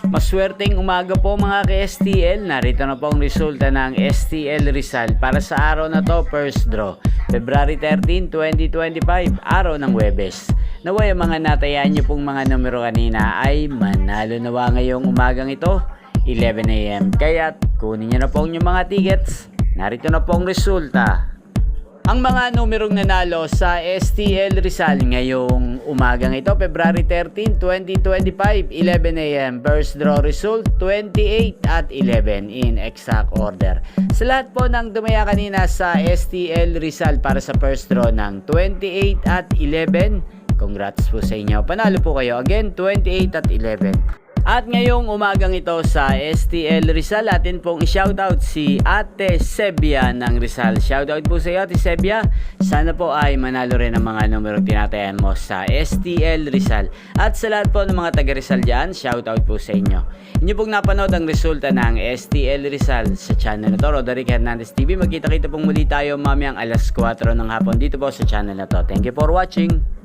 Maswerteng umaga po mga ka-STL. Narito na po ang resulta ng STL Rizal para sa araw na to, first draw. February 13, 2025, araw ng Huwebes. Naway ang mga natayaan nyo pong mga numero kanina ay manalo nawa ngayong umagang ito, 11 AM. Kaya kunin nyo na po ang inyong mga tickets. Narito na po ang resulta. Ang mga numerong nanalo sa STL Rizal ngayong umagang ito, February 13, 2025, 11 AM. First draw result, 28 at 11 in exact order. Sa lahat po ng dumaya kanina sa STL Rizal para sa first draw ng 28 at 11, congrats po sa inyo. Panalo po kayo. Again, 28 at 11. At ngayong umagang ito sa STL Rizal, atin pong i-shoutout si Ate Sebia ng Rizal. Shoutout po sa iyo, Ate Sebia. Sana po ay manalo rin ang mga numero tinatayan mo sa STL Rizal. At sa lahat po ng mga taga Rizal dyan, shoutout po sa inyo. Inyo pong napanood ang resulta ng STL Rizal sa channel na to, Roderick Hernandez TV. Magkita-kita pong muli tayo mamayang alas 4 ng hapon dito po sa channel na to. Thank you for watching.